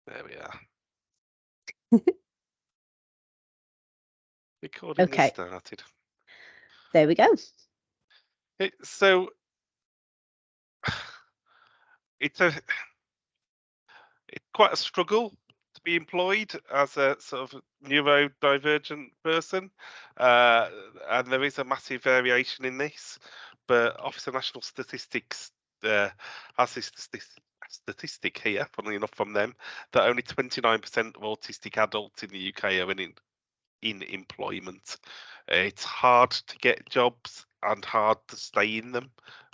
There we are. Recording has Okay, started. there we go. So it's quite a struggle to be employed as a sort of neurodivergent person, and there is a massive variation in this. But Office of National Statistics has this statistic here, funnily enough, from them that only 29% of autistic adults in the UK are in employment. It's hard to get jobs and hard to stay in them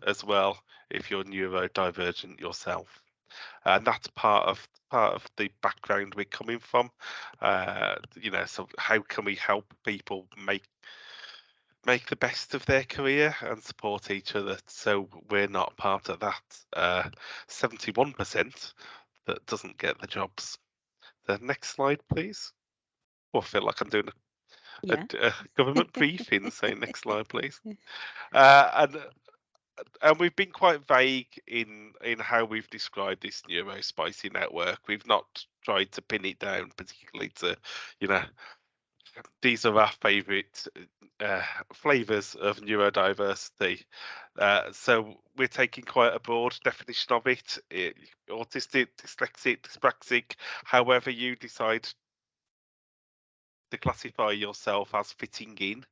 as well if you're neurodivergent yourself. And that's part of the background we're coming from. So how can we help people make the best of their career and support each other so we're not part of that 71% that doesn't get the jobs. The next slide, please. Oh, I feel like I'm doing a government briefing. Saying next slide, please. And we've been quite vague in how we've described this Neurospicy network. We've not tried to pin it down particularly to, these are our favourite flavours of neurodiversity. So we're taking quite a broad definition of it. Autistic, dyslexic, dyspraxic, however you decide to classify yourself as fitting in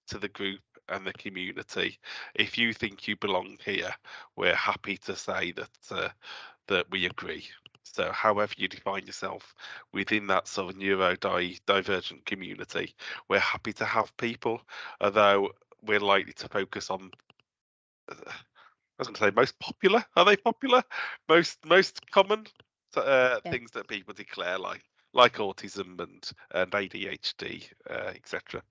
to the group and the community. If you think you belong here, we're happy to say that we agree. So however you define yourself within that sort of neurodivergent community, we're happy to have people, although we're likely to focus on, I was going to say most popular. Are they popular? Most common things that people declare, like autism and ADHD, etc.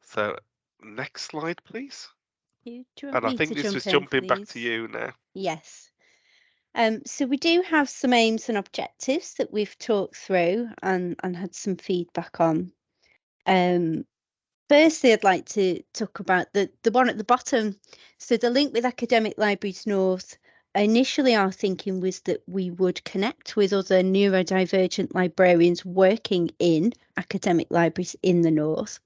So next slide, please. And I think this was jumping back to you now. Yes. So we do have some aims and objectives that we've talked through and had some feedback on. Firstly, I'd like to talk about the one at the bottom. So the link with Academic Libraries North. Initially, our thinking was that we would connect with other neurodivergent librarians working in academic libraries in the North.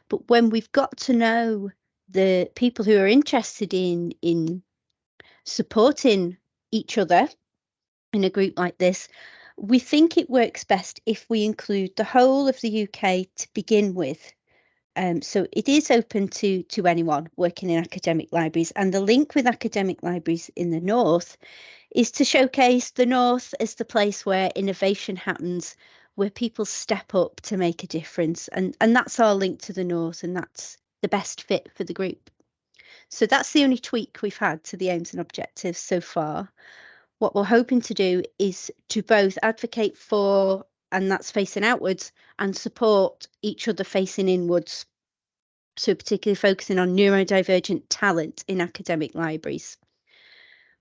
But when we've got to know the people who are interested in supporting each other in a group like this, we think it works best if we include the whole of the UK to begin with. So it is open to anyone working in academic libraries, and the link with academic libraries in the North is to showcase the North as the place where innovation happens, where people step up to make a difference. And that's our link to the North, and that's the best fit for the group. So that's the only tweak we've had to the aims and objectives so far. What we're hoping to do is to both advocate for, and that's facing outwards, and support each other facing inwards. So particularly focusing on neurodivergent talent in academic libraries.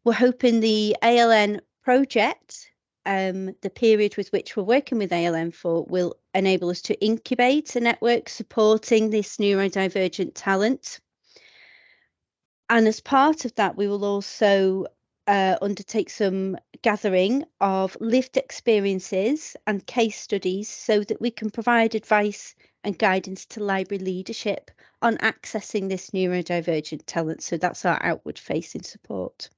We're hoping the ALN project, the period with which we're working with ALN for, will enable us to incubate a network supporting this neurodivergent talent. And as part of that, we will also undertake some gathering of lived experiences and case studies so that we can provide advice and guidance to library leadership on accessing this neurodivergent talent. So that's our outward facing support.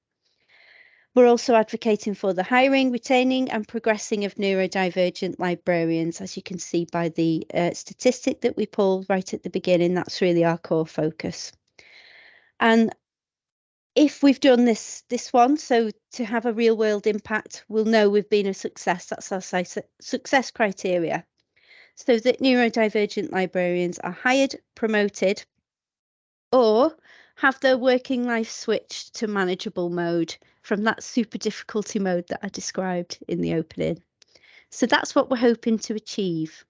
We're also advocating for the hiring, retaining and progressing of neurodivergent librarians. As you can see by the statistic that we pulled right at the beginning, that's really our core focus. And if we've done this one, so to have a real world impact, we'll know we've been a success. That's our success criteria. So that neurodivergent librarians are hired, promoted, or have their working life switched to manageable mode from that super difficulty mode that I described in the opening. So that's what we're hoping to achieve.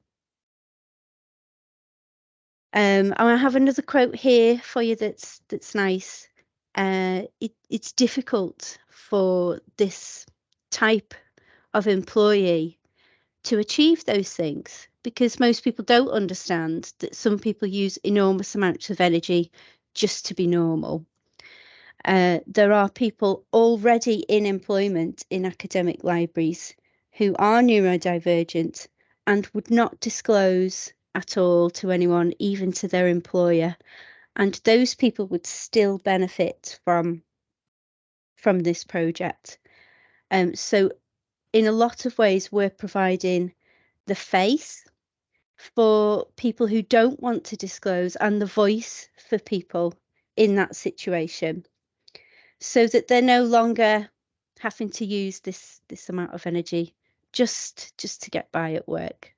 And I have another quote here for you that's nice. It's difficult for this type of employee to achieve those things because most people don't understand that some people use enormous amounts of energy just to be normal. There are people already in employment in academic libraries who are neurodivergent and would not disclose at all to anyone, even to their employer. And those people would still benefit from this project. So in a lot of ways, we're providing the face for people who don't want to disclose and the voice for people in that situation, so that they're no longer having to use this amount of energy just to get by at work.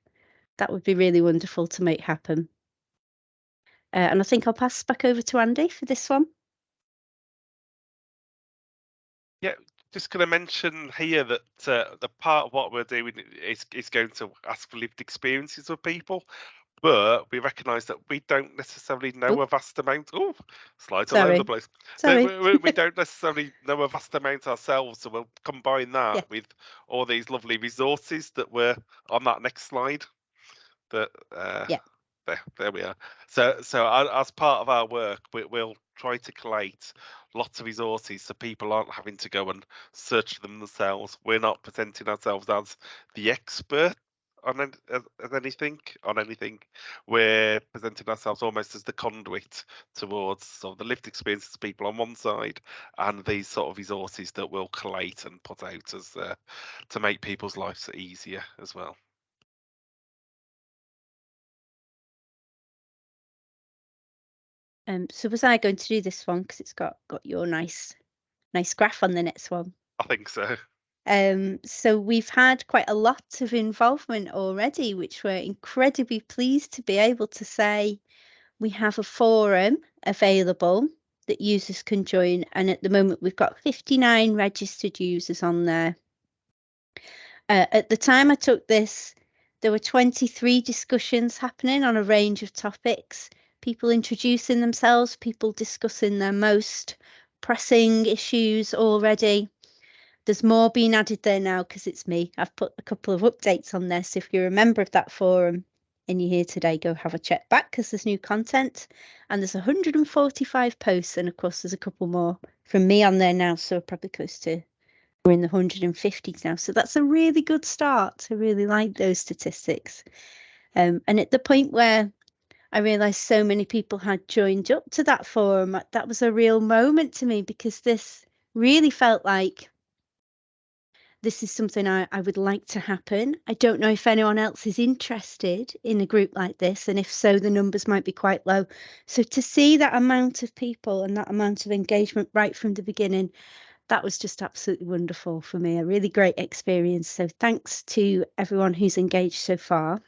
That would be really wonderful to make happen. And I think I'll pass back over to Andy for this one. Yeah, just going to mention here that the part of what we're doing is going to ask for lived experiences of people, but we recognise that we don't necessarily know Oh, a vast amount. Oh, slides all over the sorry. place. Sorry. We don't necessarily know a vast amount ourselves, so we'll combine that Yeah. with all these lovely resources that were on that next slide. That Yeah. there we are. So as part of our work, we'll try to collate lots of resources so people aren't having to go and search them themselves. We're not presenting ourselves as the expert on anything. We're presenting ourselves almost as the conduit towards sort of the lived experiences of people on one side, and these sort of resources that we'll collate and put out as to make people's lives easier as well. So was I going to do this one because it's got your nice graph on the next one? I think so. So we've had quite a lot of involvement already, which we're incredibly pleased to be able to say. We have a forum available that users can join, and at the moment we've got 59 registered users on there. At the time I took this, there were 23 discussions happening on a range of topics, people introducing themselves, people discussing their most pressing issues already. There's more being added there now because it's me. I've put a couple of updates on there. So if you're a member of that forum and you're here today, go have a check back because there's new content. And there's 145 posts. And of course, there's a couple more from me on there now. So probably close to, we're in the 150s now. So that's a really good start. I really like those statistics. And at the point where I realised so many people had joined up to that forum, that was a real moment to me because this really felt like this is something I would like to happen. I don't know if anyone else is interested in a group like this, and if so, the numbers might be quite low. So to see that amount of people and that amount of engagement right from the beginning, that was just absolutely wonderful for me. A really great experience. So thanks to everyone who's engaged so far.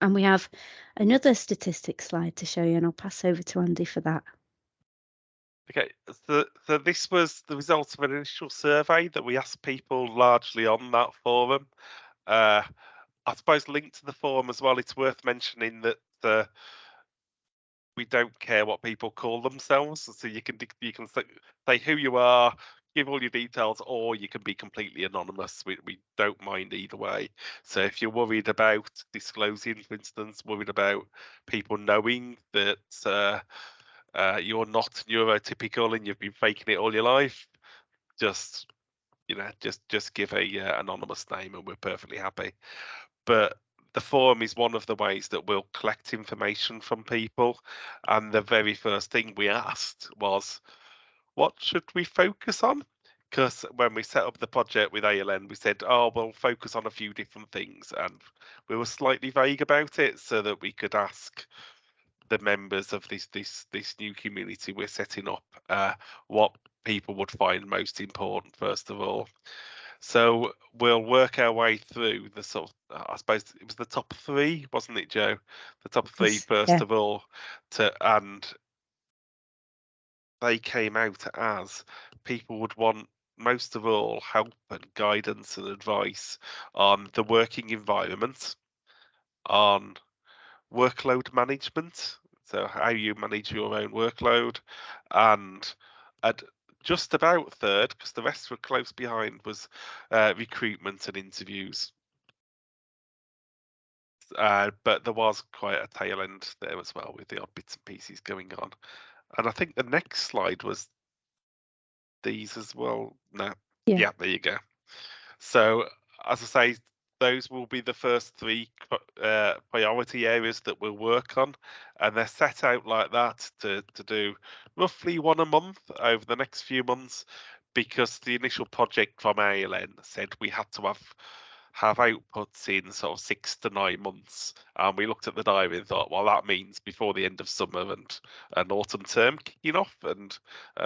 And we have another statistics slide to show you, and I'll pass over to Andy for that. Okay, so this was the result of an initial survey that we asked people largely on that forum. I suppose linked to the forum as well, it's worth mentioning that we don't care what people call themselves. So you can say who you are, give all your details, or you can be completely anonymous. We don't mind either way. So if you're worried about disclosing, for instance, worried about people knowing that you're not neurotypical and you've been faking it all your life, just just give a anonymous name and we're perfectly happy. But the forum is one of the ways that we'll collect information from people, and the very first thing we asked was, what should we focus on? Because when we set up the project with ALN, we said, oh, we'll focus on a few different things, and we were slightly vague about it so that we could ask the members of this new community we're setting up what people would find most important first of all. So we'll work our way through the sort of, I suppose it was the top three, wasn't it, Joe? The top three first Yeah. of all, and they came out as people would want most of all help and guidance and advice on the working environment, on workload management, so how you manage your own workload, and at just about third, because the rest were close behind, was recruitment and interviews. But there was quite a tail end there as well with the odd bits and pieces going on. And I think the next slide was these as well. No, Yeah. yeah, there you go. So as I say, those will be the first three priority areas that we'll work on, and they're set out like that to do roughly one a month over the next few months, because the initial project from ALN said we had to have outputs in sort of 6 to 9 months, and we looked at the diary and thought, well, that means before the end of summer and autumn term kicking off, and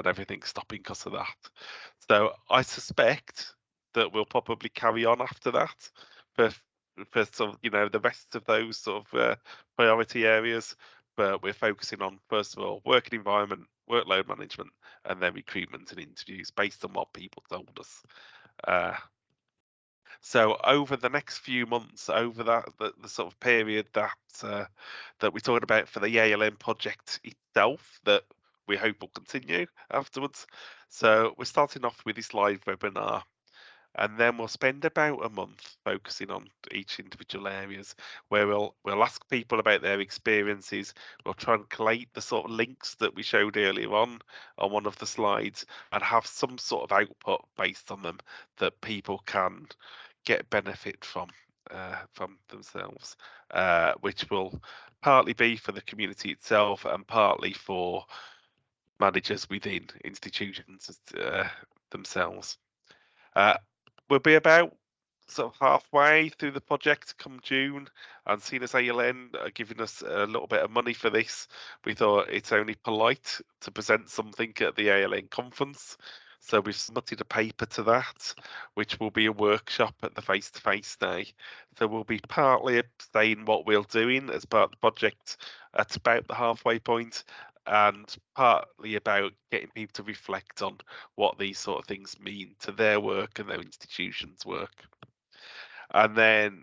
everything stopping because of that. So I suspect that we'll probably carry on after that for sort of, the rest of those sort of priority areas. But we're focusing on, first of all, working environment, workload management, and then recruitment and interviews based on what people told us. So over the next few months, over the sort of period that we talked about for the ALM project itself, that we hope will continue afterwards. So we're starting off with this live webinar, and then we'll spend about a month focusing on each individual areas, where we'll ask people about their experiences. We'll try and collate the sort of links that we showed earlier on one of the slides, and have some sort of output based on them that people can get benefit from themselves, which will partly be for the community itself and partly for managers within institutions themselves. We'll be about sort of halfway through the project come June, and seeing as ALN are giving us a little bit of money for this, we thought it's only polite to present something at the ALN conference. So we've submitted a paper to that, which will be a workshop at the face-to-face day. So we'll be partly saying what we're doing as part of the project at about the halfway point, and partly about getting people to reflect on what these sort of things mean to their work and their institution's work. And then,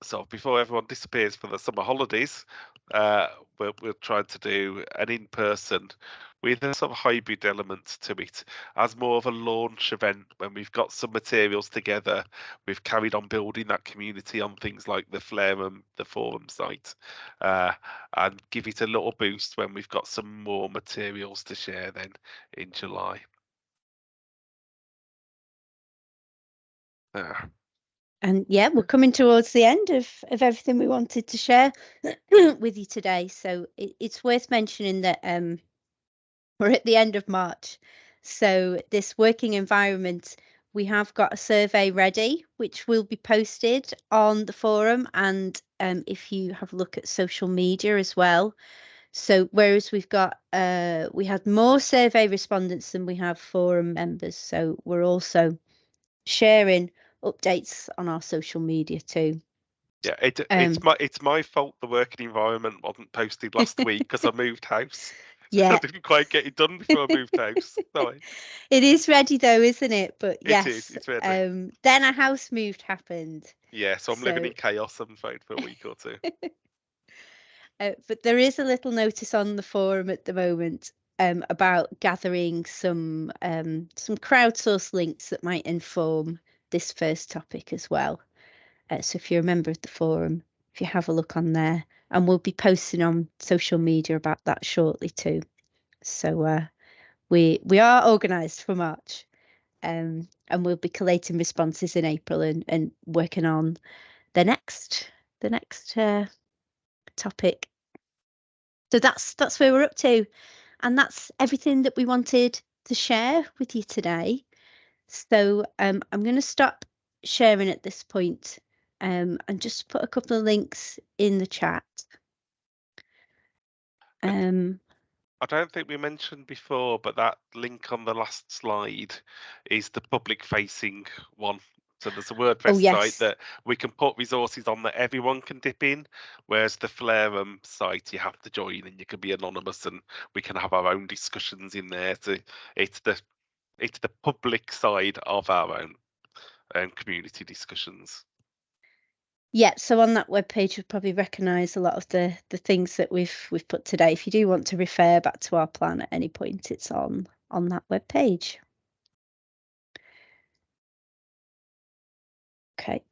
so before everyone disappears for the summer holidays, we're trying to do an in-person with a sort of hybrid element to it, as more of a launch event. When we've got some materials together, we've carried on building that community on things like the the forum site, and give it a little boost when we've got some more materials to share then in July. And yeah, we're coming towards the end of everything we wanted to share with you today. So it's worth mentioning that we're at the end of March. So this working environment, we have got a survey ready, which will be posted on the forum, and if you have a look at social media as well. So whereas we've got we had more survey respondents than we have forum members, so we're also sharing updates on our social media too. Yeah, it's my fault the working environment wasn't posted last week because I moved house. Yeah. I didn't quite get it done before I moved house. Sorry. It is ready though, isn't it? But It yes, is. It's ready. then a house move happened. Yeah, so I'm living in chaos, I'm afraid, for a week or two. But there is a little notice on the forum at the moment about gathering some crowdsourced links that might inform this first topic as well. So if you're a member of the forum, if you have a look on there, and we'll be posting on social media about that shortly too. So we are organised for March, and we'll be collating responses in April and working on the next topic. So that's where we're up to, and that's everything that we wanted to share with you today. So I'm going to stop sharing at this point, and just put a couple of links in the chat. I don't think we mentioned before, but that link on the last slide is the public-facing one. So there's a WordPress site that we can put resources on that everyone can dip in, whereas the Flare site you have to join and you can be anonymous, and we can have our own discussions in there. So it's the public side of our own community discussions. Yeah, so on that webpage, you'll probably recognise a lot of the things that we've put today. If you do want to refer back to our plan at any point, it's on that webpage. Okay.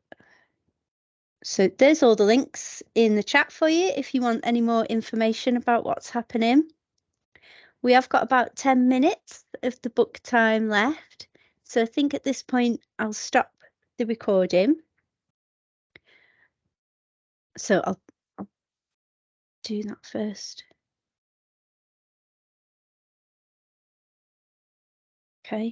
So there's all the links in the chat for you if you want any more information about what's happening. We have got about 10 minutes of the book time left. So I think at this point, I'll stop the recording. So I'll do that first.